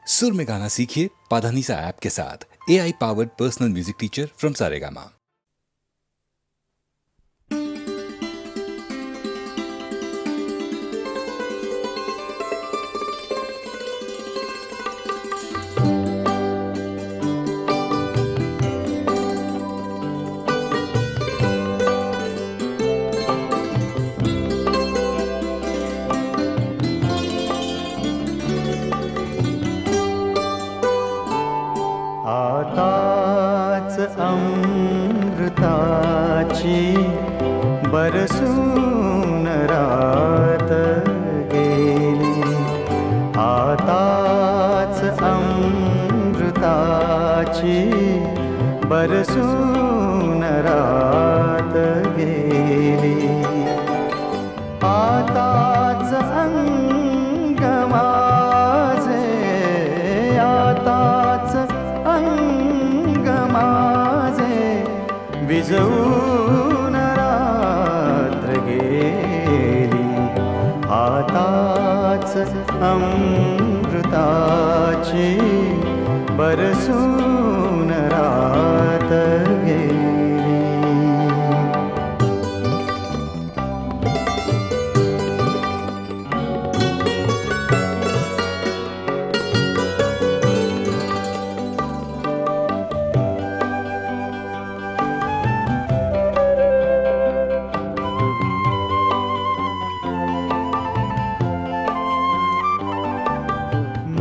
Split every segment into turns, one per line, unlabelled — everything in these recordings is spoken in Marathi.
सुर में गाना सीखिए पाधानीसा ऐप के साथ। AI powered personal music teacher from Saregama.
आताच अमृताची बरसून रात गेली, आताच अमृताची बरसून रात गेली, आताच अंग माझे, आताच अंग माझे विझवून रात्र गेली, आताच अमृताची बरसून रात गेली.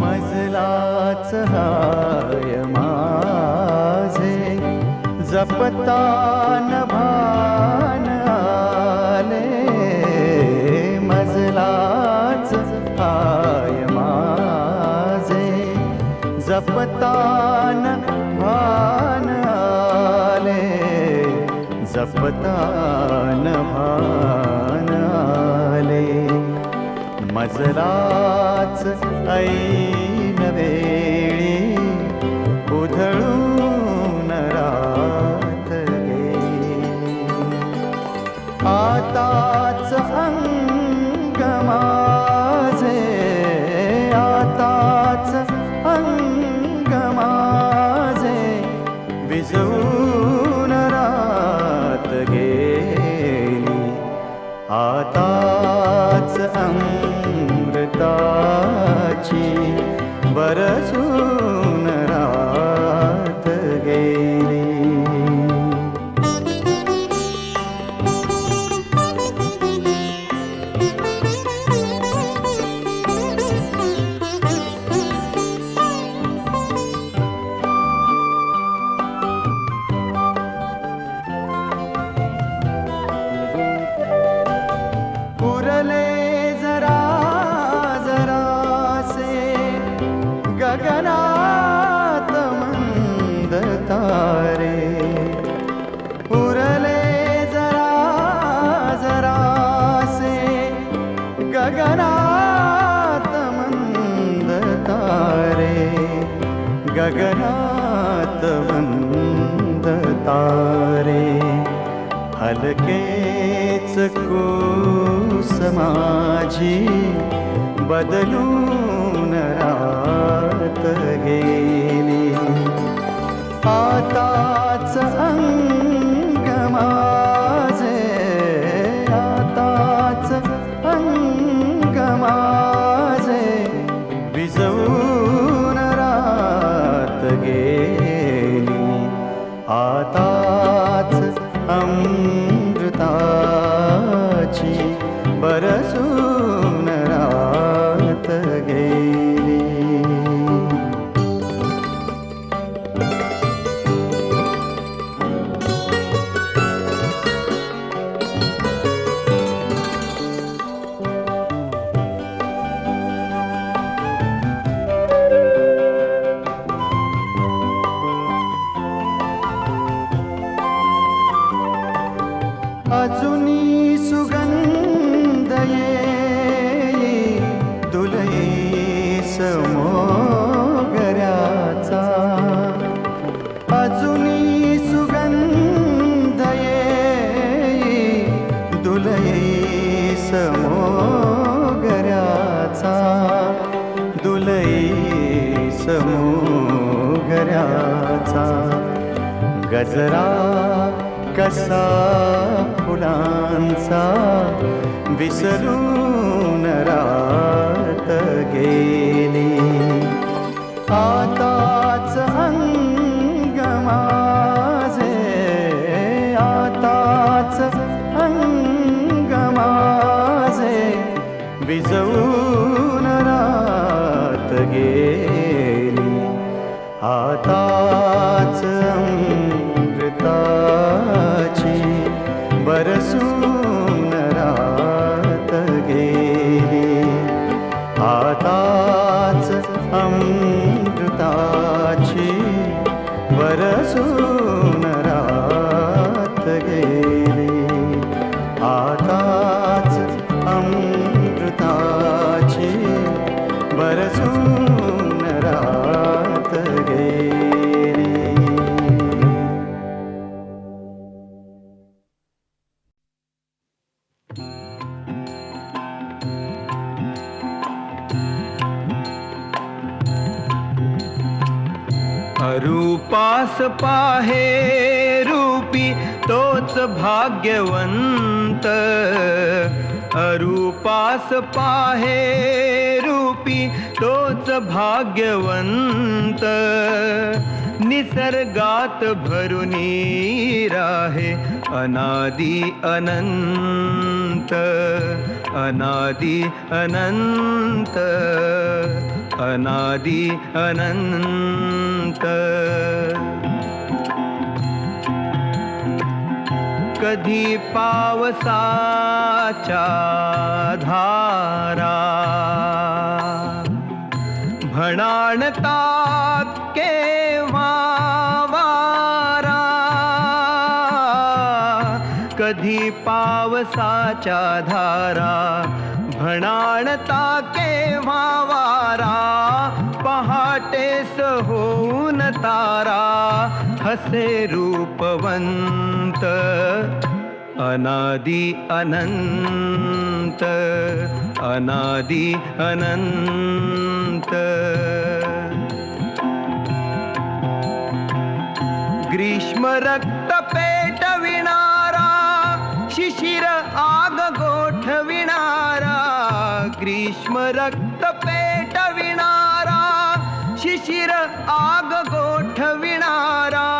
मजलाच हाय माझे जपतान भान आले, मजलाच हाय माझे जपतान भान आले, जपतान भान आले, मजलाच ऐन वेळी उधळून रात गेली, आताच अंग माझे, आताच अंग माझे विझवून रात गेली, आताच अमृताची बरसून रात गेली. उरले जरा जरासे गगनात मंद तारे, उरले जरा जरासे गगनात मंद तारे, गगनात मंद तारे, हलकेच कूस माझी बदलून रात गेली, आताच अंग माझे, आताच अंग माझे विझवून रात गेली, आताच अमृताची बरसून रात गेली. मोगऱ्याचा गजरा कसा फुलांचा विसरून रात गेली. आताच अंग माझे, आताच अंग माझे विजवून रात गेली. आताच अमृताची बरसून रात गेली. आताच अमृताची बरसून रात गेली. आताच अमृताची बरसून रात गेली.
अरूपास पाहे रूपी तोच भाग्यवंत. अरूपास पाहे रूपी तोच भाग्यवंत. निसर्गात भरुनी राहे अनादि अनंत. अनादि अनंत. अनादि अनंत. कधी पावसाच्या धारा भणाणतात केव्हा वारा. कधी पावसाच्या धारा भणाणता केव्हा वारा. पहाटेस होऊन तारा हसे रूपवंत. अनादि अनंत. अनादि अनंत. ग्रीष्म रक्त पेटविणारा शिशिर आग गोठविणारा. ग्रीष्म रक्त पेटविणारा शिशिर आग गोठविणारा.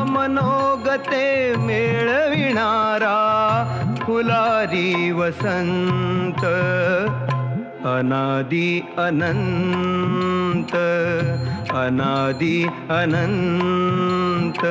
मनोगते मेळविणारा फुलारी वसंत. अनादि अनंत. अनादि अनंत.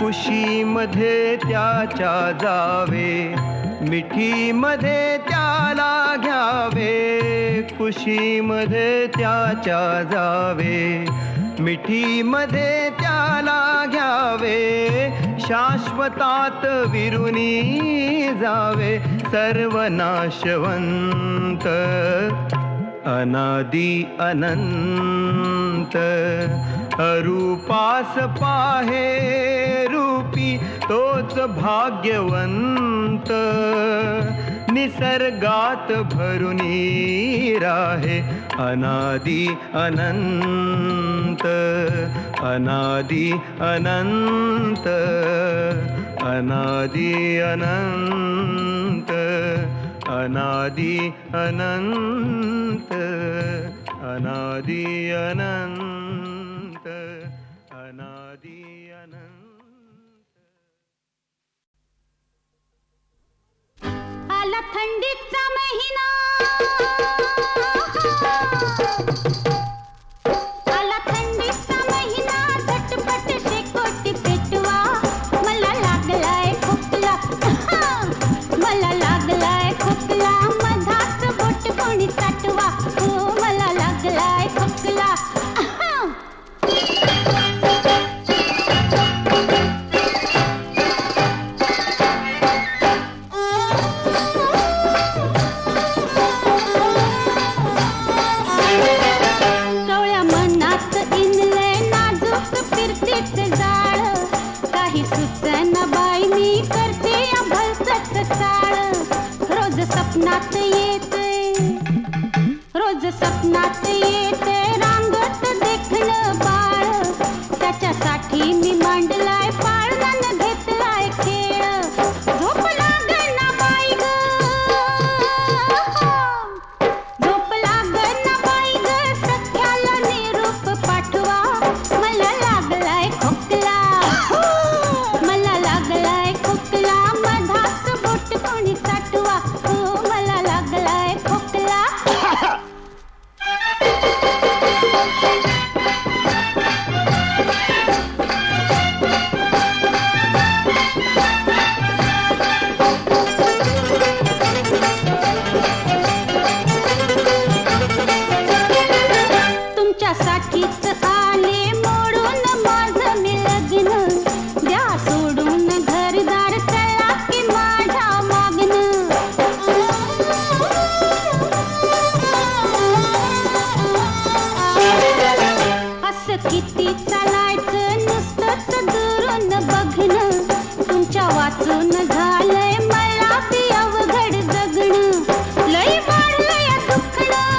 कुशीमध्ये त्याच्या जावे मिठीमध्ये त्याला घ्यावे. कुशीमध्ये त्याच्या जावे मिठीमध्ये त्याला घ्यावे. शाश्वतात विरुनी जावे सर्वनाशवंत. अनादि अनंत. अरूपास पाहे रूपी तोच भाग्यवंत. निसर्गात भरुनी राहे अनादि अनंत. अनादि अनंत. अनादि अनंत. अनादि अनंत. अनादि अनंत. अनादि अनंत.
आला थंडीचा महिना. आला थंडीचा महिना. झटपट शेकोटी पेटवा. मला लागलाय खोकला. मला लागलाय खोकला. मधात बोट कोणी चाटवा. हो मला लागलाय खोकला. कवळ्या मनात इनले नाजूक फिरतीच जाळ. काही सुचना बाई मी करते या भलतच चाळ. रोज सपनात येते स्वप्नात येते रांगत देखणं बाळ त्याच्यासाठी मी मांडलाय पाळण्यानं घेतलाय खेळ झोप लागना बाई ग झोप लागना बाई ग सख्याला निरोप पाठवा मला लागलाय खोकला मला लागलाय खोकला मधात बोट कोणी साठवा हो मला लागलाय खोकला तुमच्यासाठीच आले मोडून माझं मी लग्न द्या सोडून घरदार चला की माझ्या मागणं असं किती चालायचं नुसतंच दुरून बघणं तुमच्या वाचून झालंय मला बी अवघड जगणं लई वाढलंय दुखणं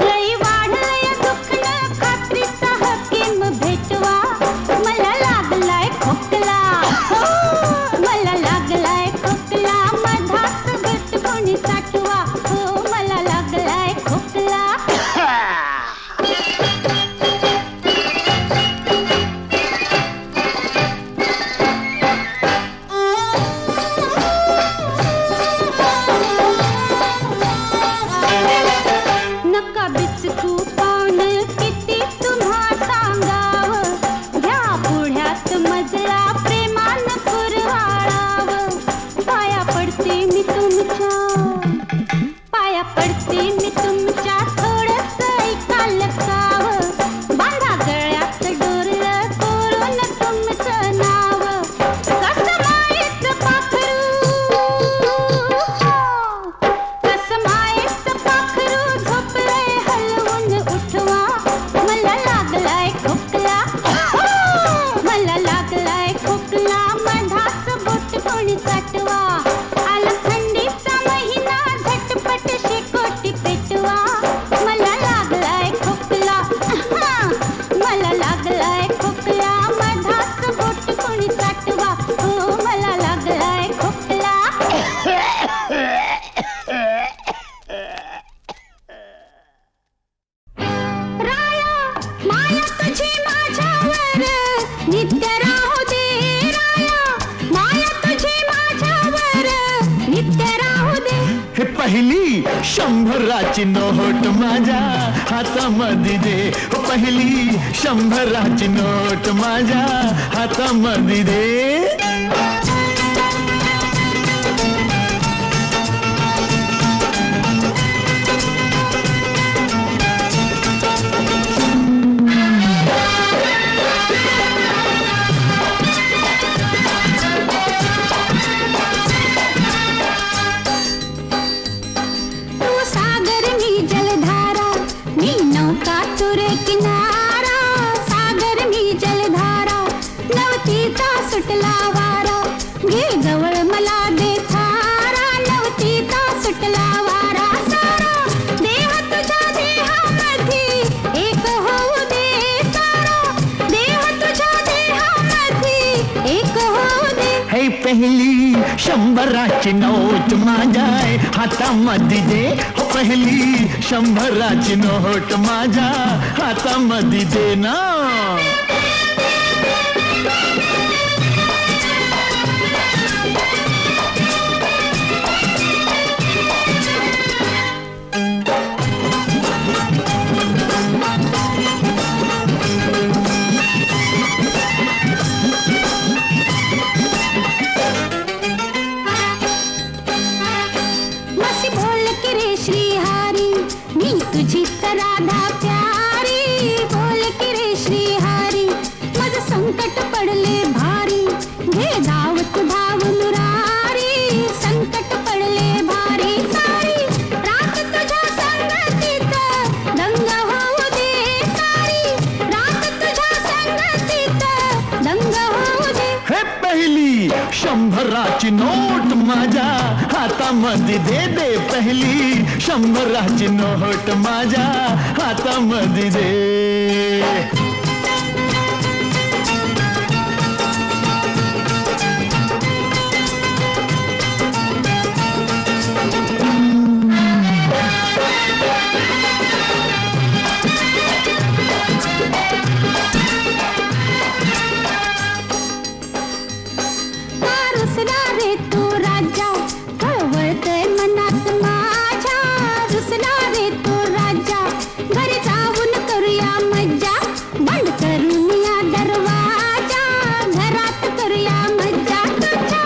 लई वाढलंय दुखणं खात्रीचा हकीम भेटवा मला लागलाय खोकला मला लागलाय खोकला मधात गट कोणी साठवा हो मला लागलाय खोकला नका बिचकू पान किती तुम्हा सांगावं घ्या पुढ्यात मजला प्रेमानं कुरवाळावं पाया पडते मी तुमच्या थोडंस ऐका लकावं बांधा गळ्यात डोरलं कोरून तुमचं नाव कसं मायेचं पाखरू कसं मायेचं पाखरू झोपलंय हलवून उठवा मला लागलाय खोकला मला लागलाय खोकला मधात बोट कोणी साठवा आला थंडीचा महिना झटपट शेकोटी पेटवा मला लागलाय खोकला मला लागलाय खोकला मधात बोट कोणी साठवा हो मला लागलाय खोकला राया माया तुझी माझ्यावर नित्य राहू दे राया माया तुझी माझ्यावर नित्य राहू दे
हे पहिली 100ची नोट माझ्या हातामध्ये दे हो पहिली 100ची नोट माझ्या हातामध्ये दे
तू सागर मी जलधारा मी नौका तुरे किनारा सागर मी जलधारा नवतीचा सुटला वारा घे जवळ मला दे थारा नवतीचा सुटला वारा सारा देह तुझ्या देहामध्ये एक होऊ दे सारा देह तुझ्या देहामध्ये एक होऊ दे
हे पहिली 100ची नोट माझ्या हातामध्ये दे हो पहिली 100ची नोट माझ्या हातामध्ये दे ना
मसी बोल के रे श्रीहारी मी तुझीच राधा प्यारी बोल के रे श्रीहारी माझं संकट पडले भारी घे धावत धाव मुरारी संकट पडले भारी सारी रात तुझ्या संगतीत दंग होऊ दे सारी रात तुझ्या संगतीत दंग होऊ दे
हे पहिली 100ची नोट माझ्या हाता हातामध्ये दे पहिली शंभराची नोट माझ्या हातामध्ये दे.
रुसला रे तू राजा कळवळतय मनात माझ्या रुसला रे तू राजा घरी जाऊन करूया मज्जा बंद करून या दरवाजा घरात करूया मज्जा तुझ्या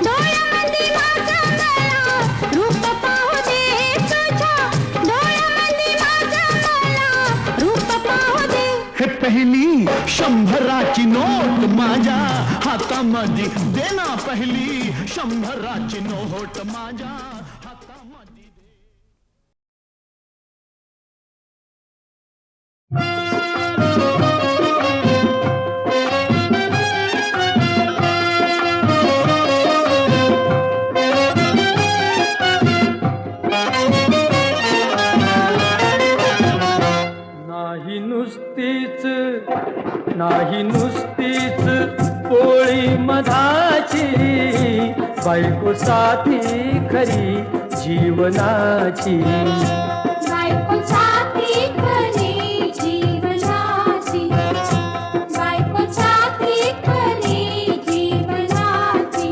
डोळ्यामध्ये माझा मला रूप पाहू दे तुझ्या डोळ्यामध्ये माझा मला रूप पाहू दे.
हे पहिली शंभराची नोट माझ्या हातामध्ये दे ना पहिली शंभराची नोट माझ्या हातामध्ये दे.
नाही नुसतीच पोळी मधाची बायको साथी खरी जीवनाची.
बायको साथी खरी जीवनाची बायको साथी खरी जीवनाची.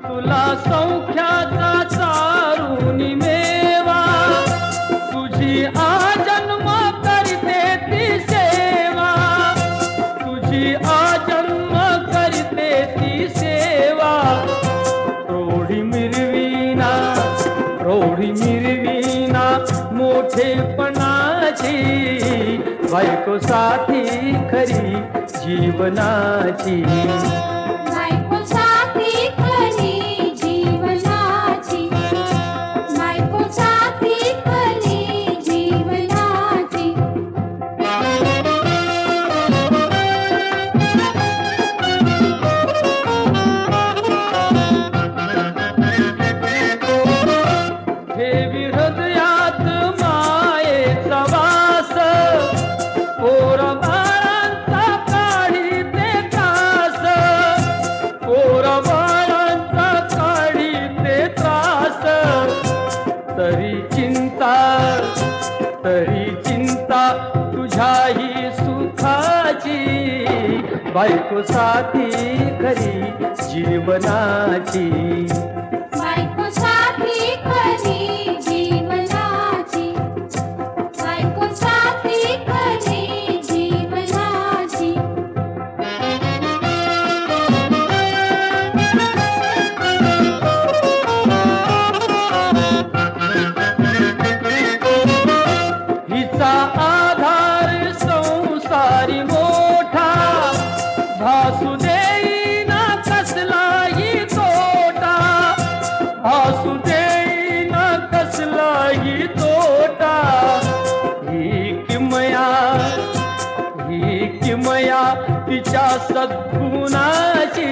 तुला सौख्याचा चारुनी मेवा तुझी आजन्म करते ती सेवा तुझी आजन्म करते ती सेवा. प्रौढी मिरवीना मोठेपणाची बायको साथी खरी जीवनाची.
बायको साथी खरी जीवनाची बायको साथी खरी जीवनाची.
ठेवी हृदयात मायेचा वास पोरा बाळांचा काढी ते त्रास पोरा बाळांचा काढी ते त्रास. तरी चिंता तुझ्याही सुखाची बायको साथी खरी जीवनाची.
बायको साथी खरी जीवनाची बायको साथी खरी जीवनाची.
हिचा आधार संसारी मोठा भासू देईना कसलाही तोटा भासू देईना कसलाही तोटा. ही किमया तिच्या सद्गुणाची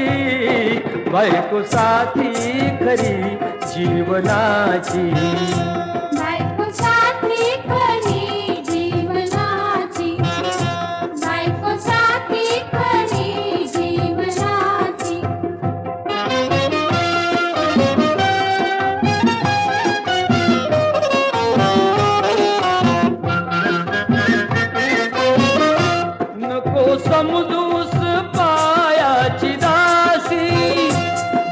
बायको साथी खरी जीवनाची.
बायको साथी खरी जीवनाची बायको साथी खरी जीवनाची.
नको समजूस पायाची दासी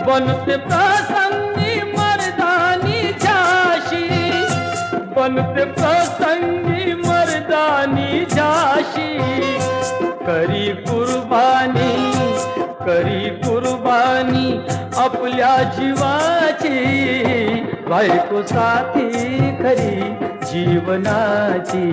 बनते प्रसंगी मर्दानी झाशी बनते प्रसंगी मर्दानी झाशी. करी कुर्बानी आपल्या जीवाची बायको साथी खरी जीवनाची.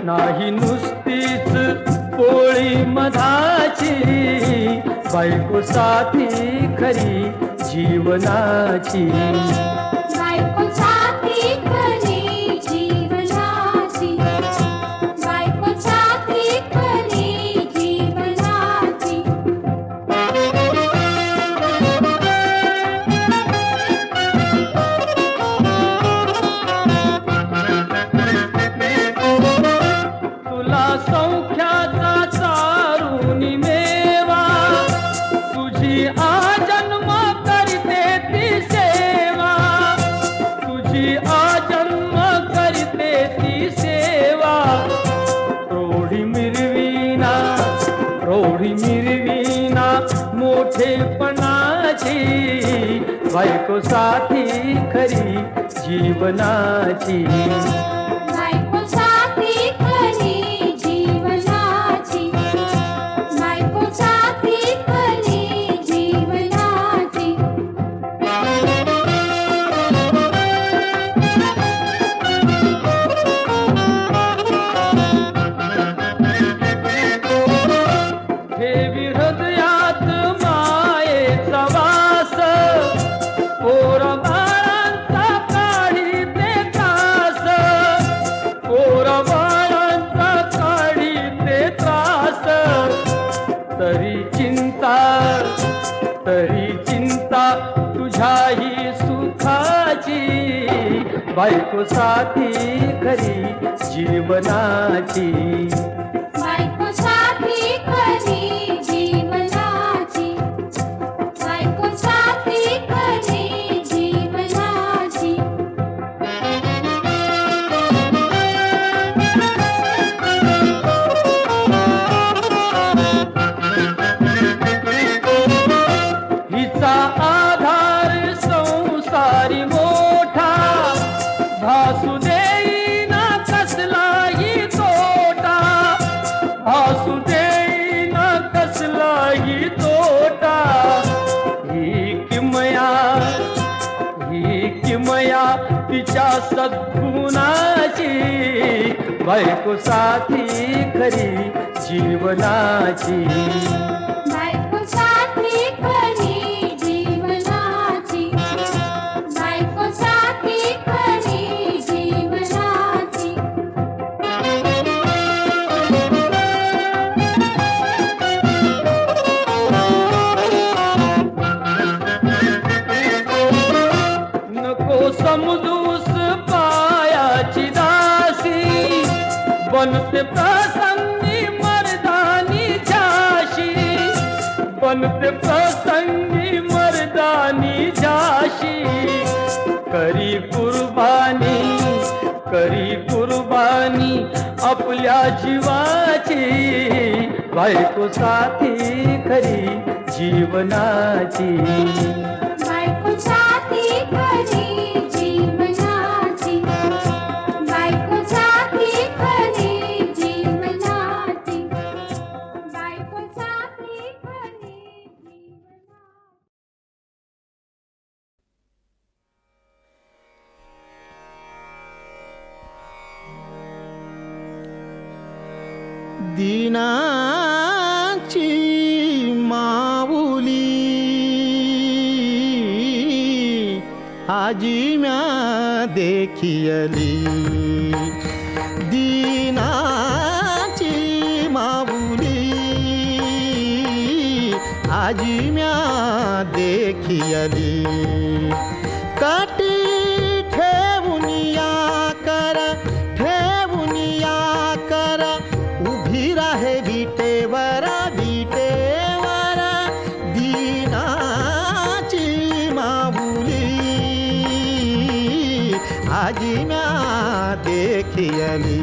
नाही नुसतीच पोळी मधाची, बायको साथी खरी जीवनाची.
बायको साथी खरी जीवनाची, बायको साथी खरी जीवनाची.
तुला सौख्याचा चारुनी मेवा, तुझी आजन्म करते ती सेवा, तुझी आजन्म करते ती सेवा. प्रौढी मिरवीना मोठेपणाची, बायको साथी खरी जीवनाची.
बायको साथी खरी जीवनाची, बायको साथी खरी जीवनाची.
ठेवी हृदयात मायेचा वास, पोरबाळांचा काढी ते त्रास, पोरबाळांचा काढी ते त्रास. तरी चिंता तुझ्याही सुखाची, बायको साथी खरी जीवनाची.
बायको साथी खरी जीवनाची, बायको साथी खरी जीवनाची.
हिचा आधार संसारी मोठा, भासू देईना कसलाही तोटा, भासू देईना कसलाही तोटा. ही किमया तिच्या सद्गुणाची, बायको साथी खरी जीवनाची.
बायको साथी खरी जीवनाची, बायको साथी खरी जीवनाची.
नको समजूस पायाची दासी, बनते प्रसंगी मर्दानी झाशी, बनते प्रसंगी मर्दानी झाशी. करी कुर्बानी आपल्या जीवाची, बायको साथी खरी जीवनाची.
बायको साथी खरी जीवनाची, बायको साथी खरी जीवनाची, बायको साथी खरी जीवनाची.
दीनाची माऊली आजी म्या देखियली, दीनाची माऊली आजी म्या देखियली. काटी ठेवून या कर उभी राहे विटेवर दीनाची माऊली आजी म्या देखियली.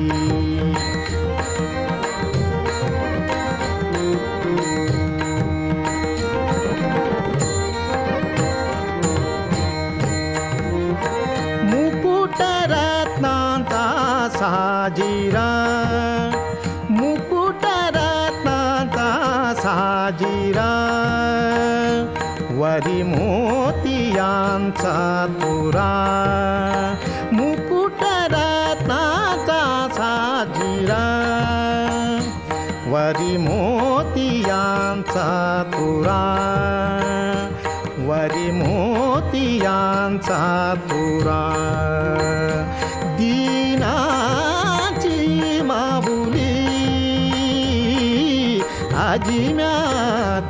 मुकुट रत्नांचा साजिरा मुकुट रत्नाचा साजिरा वरी मोतियांचा तुरा मुकुट रत्नाचा साजिरा वरी मोतियांचा तुरा वरी मोतियांचा तुरा दीनाची माऊली आजी म्या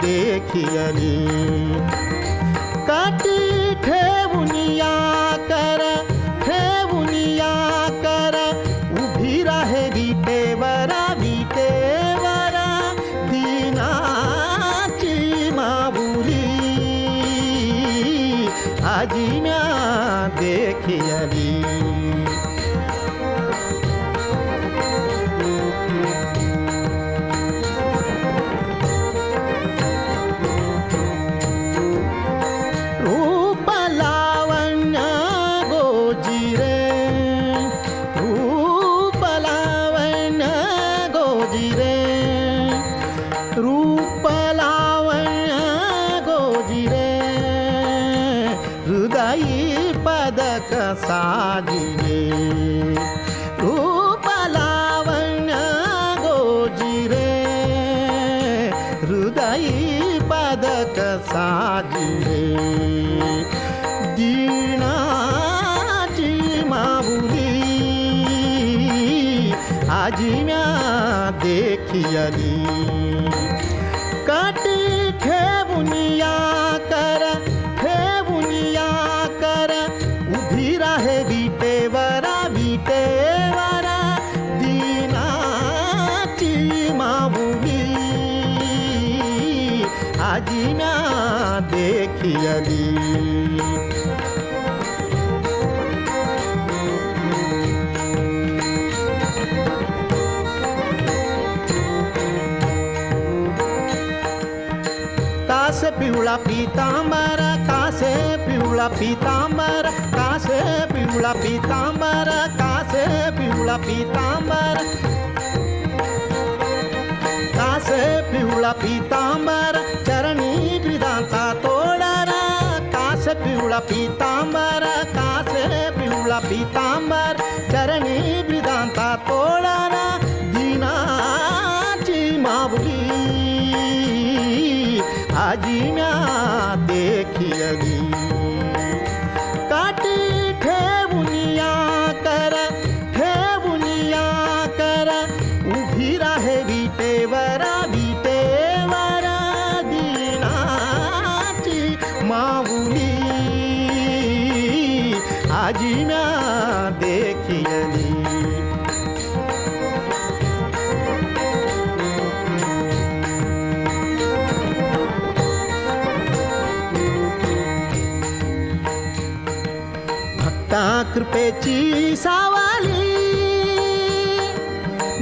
देखियली काठी ठेवून या कर उभी राहे विटेवरा दीनाची माऊली आजी म्या देखियली रूप लावण्य गोजिरे रूप लावण्य गोजिरे रूप लावण्य गोजिरे हृदयी पदक साजिले रूप लावण्य गोजिरे हृदयी पदक साजिले दीनाची माऊली आजी म्या देखियली काठी ठेवून या कर उभी राहे विटेवरा दीनाची माऊली आजी म्या देखियली कासे पिवळा पीतांबर कासे पिवळा पीतांबर कासे पिवळा पीतांबर कासे पिवळा पीतांबर कासे पिवळा पीतांबर चरणी ब्रिदांचा तोडरा कासे पिवळा पीतांबर कासे पिवळा पीतांबर चरणी ब्रिदांचा तोडरा दीनाची माऊली आजी म्या देखियली काठी ठेवून या कर उभी राहे विटेवरा दीनाची माऊली आजी म्या देखियली भक्ता कृपेची सावली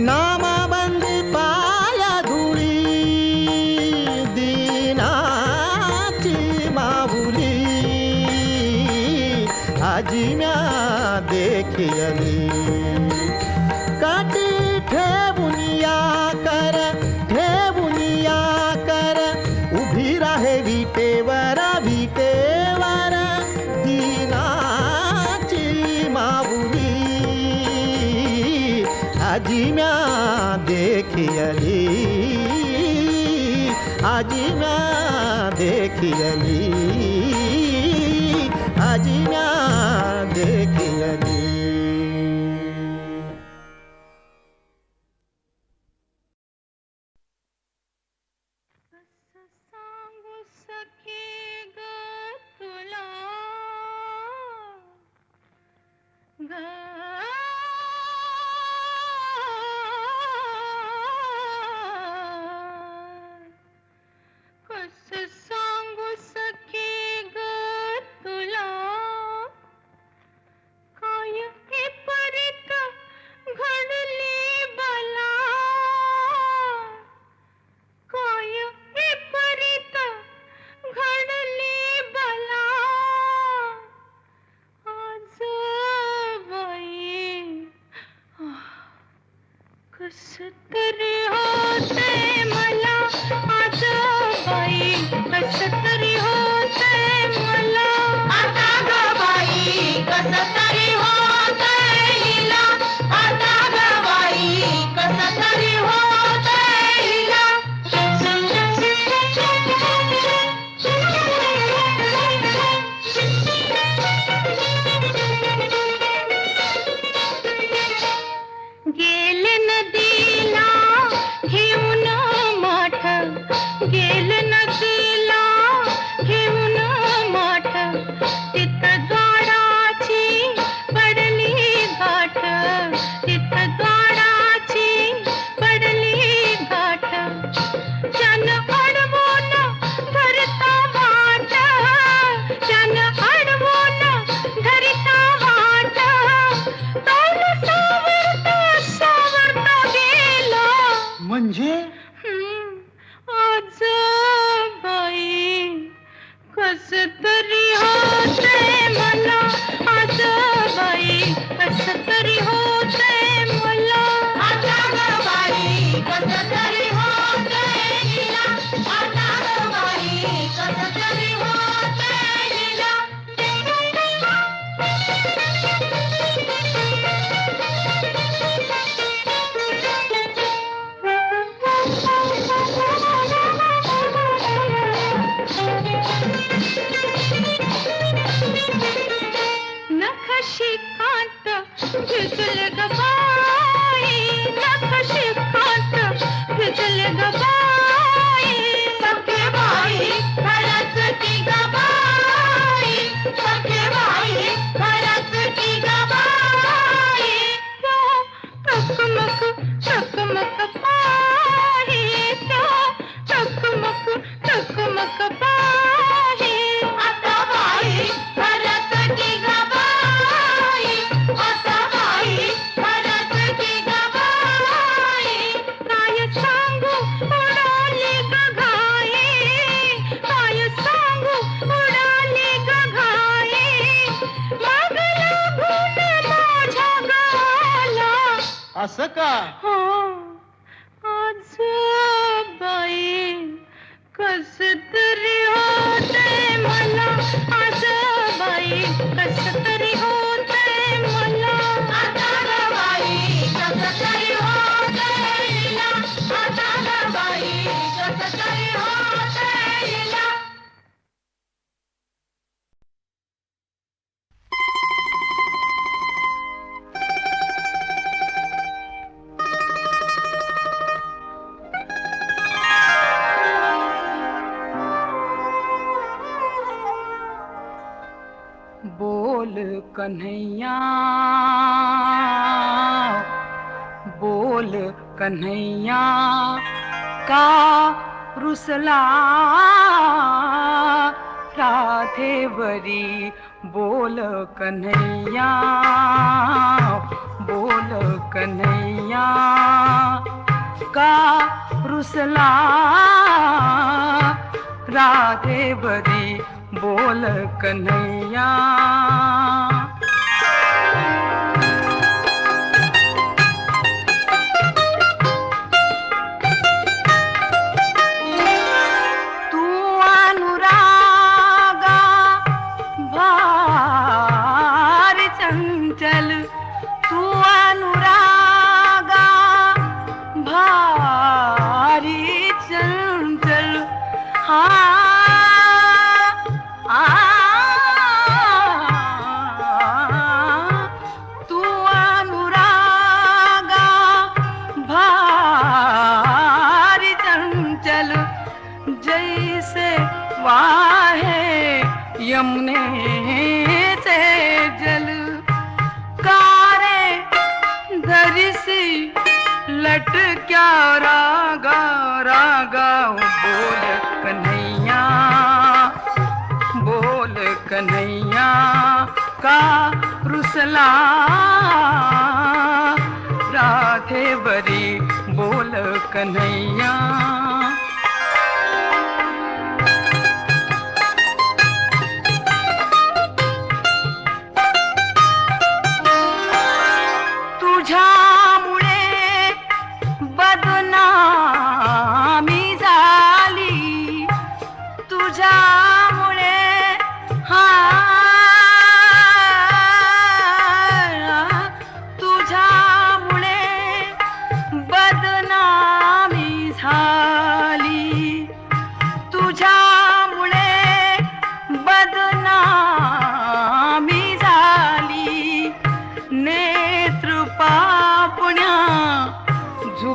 नामबंदी पाया धुळी दीनाची माऊली आजी म्या देखियली काठी ठेवून या कर उभी राहे विटेवरा दीनाची माऊली आजी म्या देखियली आजी म्या देखियली आजी म्या देखियली
सांगू सखे ग तुला ग कसं सांगू सखे ग तुला काय हे परित घडले बला काय हे परित घडले बला आज बाई कस तरी होते मला आज बाई, कस तरी होते मला आता ग बाई, कस तरी होते हिला आता ग बाई, कस तरी होते हिला. गेले नदीला घेऊन माठ, गेले नदीला घेऊन माठ, तिथं द्वाराची पडली गाठ, तिथं द्वाराची पडली गाठ. त्यानं अडवून धरता वाट, त्यानं अडवून धरता वाट, तोल सावरता सावरता गेला.
म्हणजे
आज बाई कस तरी होते मला आज बाई, कस तरी होते मला आता ग बाई, कस तरी होते हिला आता ग बाई, कस तरी होते हिला. नखशी कांत भिजल ग बाई, नखशी कांत भिजल ग बाई, सखे बाई खरंच ती ग बाई, सखे बाई खरंच ती ग बाई. टकमक टकमक पाही, टकमक टकमक पाही आता बाई खरंच ती ग बाई, आता बाई खरंच ती ग बाई. काय सांगू उडाली ग घाई, काय सांगू उडाली ग घाई, मग लागून माझ्या गाला.
असं का?
हो आज बाई कस तरी होते मला आज बाई, कस तरी होते मला आता ग बाई, कस तरी होते हिला आता ग बाई, कस तरी होते हिला.
बोल कन्हैया, बोल कन्हैया, का रुसला राधेवरी. बोल कन्हैया, बोल कन्हैया, का रुसला राधेवरी. बोल कन्हैया. तू अनुरागा भारी चंचल, तू अनुरागा भारी चंचल. तू अनुरागा भारी चंचल, जैसे वाहे यमुने से जल. कारे धरिसी लट क्या रागा रागा. बोल कन्हैया, बोल कन्हैया, का रुसला राधेवरी. बोल कन्हैया. तुझ्यामुळे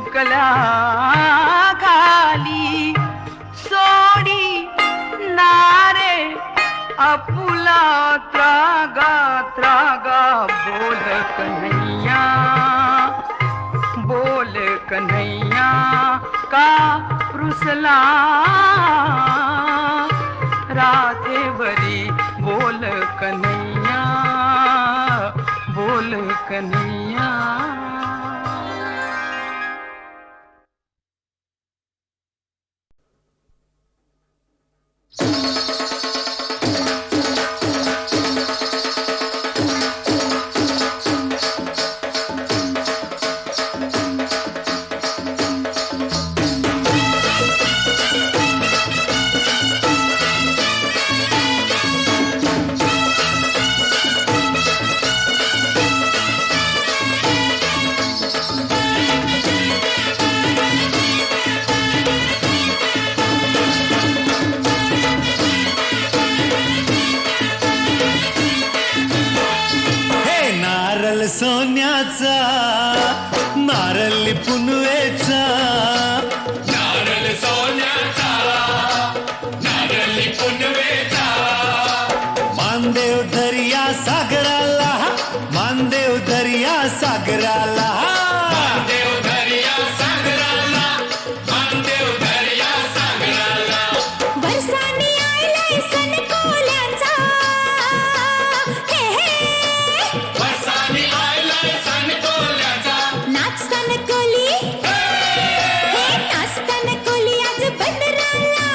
झोकल्या खाली सोडी नारे आपुला त्रागा त्रागा बोल कन्हैया का रुसला राधेवरी बोल कन्हैया बोल कन्हैया.
सोन्याचा नारळ पुनवेचा नारळ सोन्याचा नारळ पुनवेचा मानदेव दर्या सागराला मानदेव दर्या सागराला मानदेव दर्या सागराला मानदेव दर्या सागराला
वर्षांनी आलाय सण कोल्यांचा हे हे
वर्षांनी आलाय सण कोल्यांचा
नाचताना कोली हे नाचताना कोली आज बंदराला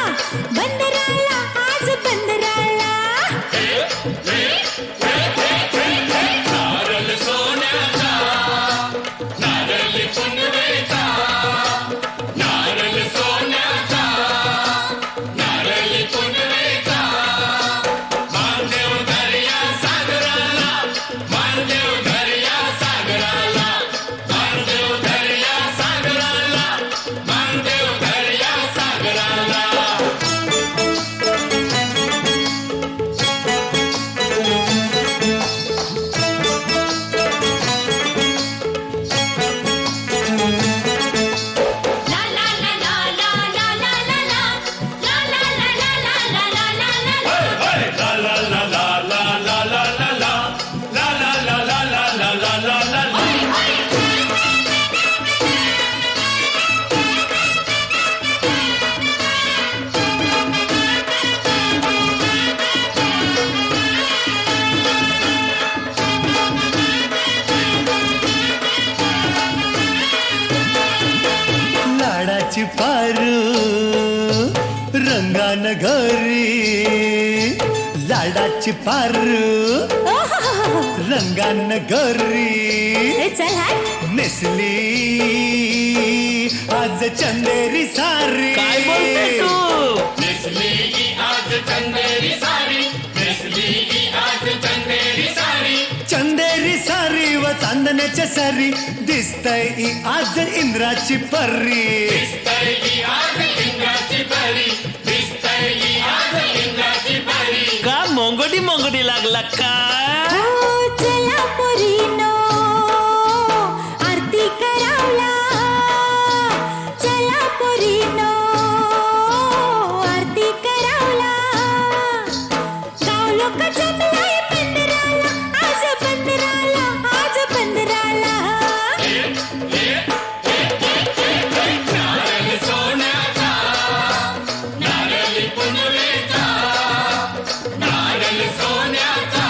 बंदराला आज बंदराला
नारळ सोन्याचा नारळ पुनवेचा नारळ सोन्याचा नारळ पुनवेचा मानदेव दर्या सागराला मानदेव दर्या सागराला मानदेव दर्या सागराला मानदेव दर्या सागराला.
ला ला ला ला ला ला ला ला ला ला ला ला ला ला ला ला ला ला
लाडाची पारू रंगान घरी लाडाची पारू रंगान घरी
चल हाय
नेसली आज चंदेरी सारी काय बोलते तू नेसली की आज चंदेरी सारी नेसली की आज चंदेरी सारी चंदेरी सारी व चांदण्याच्या सारी दिसतय ही आज इंद्राची परी दिसतय ही आज इंद्राची परी दिसतय ही आज इंद्राची परी
का मोंगडी मोंगडी लागला का
ओ चला पोरीनो आरती करावला चला पोरीनो आरती करावला गाव लोक जमलाय बंदराला आज बंदराला आज बंदराला
नारळ सोन्याचा नारळ पुनवेचा नारळ सोन्याचा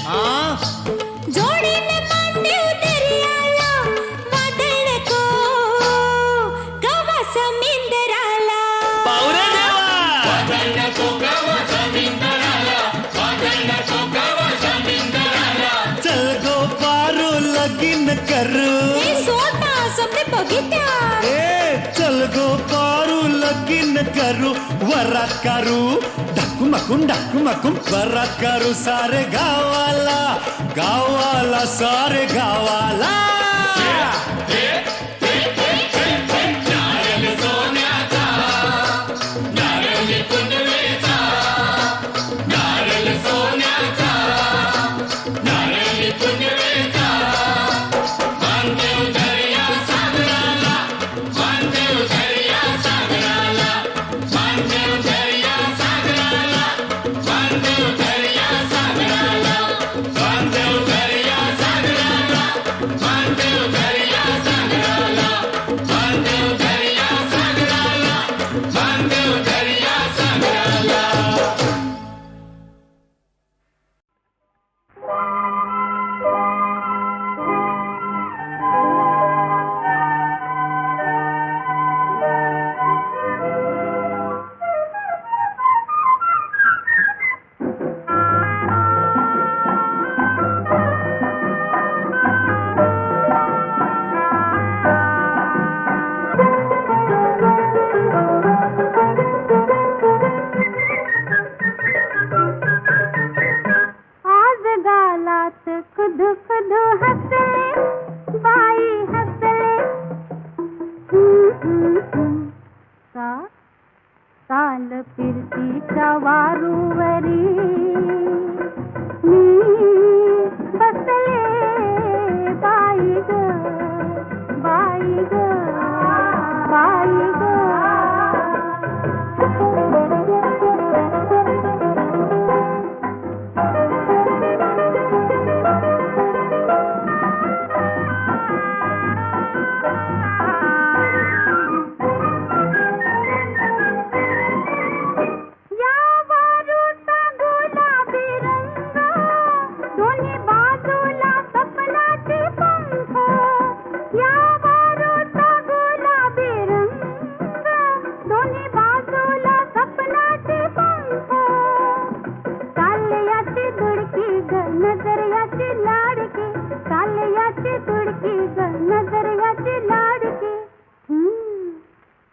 हा
जोडीने मांडीव दर्याला वादळ नको गवा समुद्राला
पावरे देवा
चल गो पारू लगीन करू
हे सोता सबने बघित्या
ए चल गो पारू लगीन करू वरात करू ढाकू मकून वरात करू सारे गावाला गावाला सारे गावाला
आज गालात खुद खुद हसले बाई हसले का काल फिरतीच्या वारूवरी मी बसले बाई ग बाई ग बाई ग या वारूचा गुलाबी रंग दोन्ही बाजूला सपनाचे पंख या वारूचा गुलाबी रंग दोन्ही बाजूला सपनाचे पंख चालयाची दुडकी ग नजर याची लाडकी चालयाची दुडकी ग नजर याची लाडकी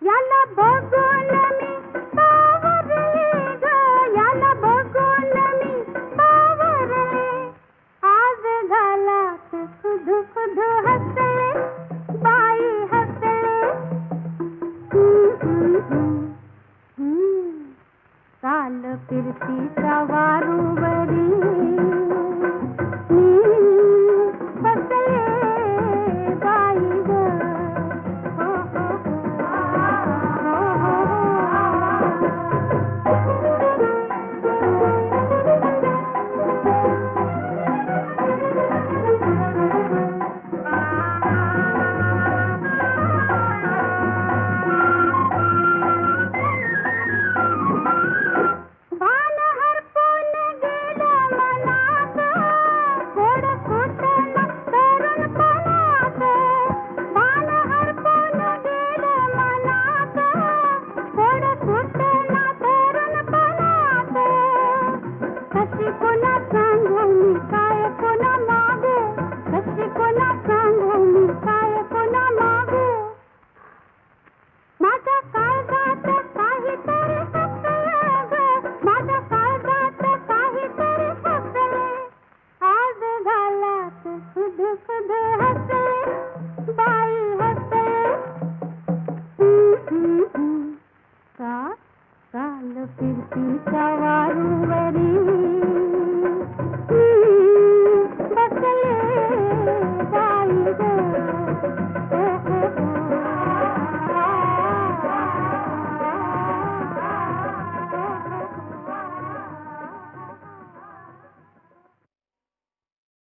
याला बघून मी बावरले ग याला बघून मी बावरले आज घालात खुद खुद हसले बाई हसले काल फिरतीच्या वारूवरी मी बसले बाई ग हो, हो, भान हरपून गेलं मनात थोडं सुटलं तरुणपणात भान हरपून गेलं मनात थोडं सुटलं तरुणपणात कशी कोणा सांगू मी काय कोणा मागू कशी कोणा सांगू मी काय कोणा मागू माझ्या काळजात काहीतरी हसलं ग माझ्या काळजात काहीतरी हसले आज घालात खुद खुद हसले बाई हसले का काल फिरतीच्या वारूवरी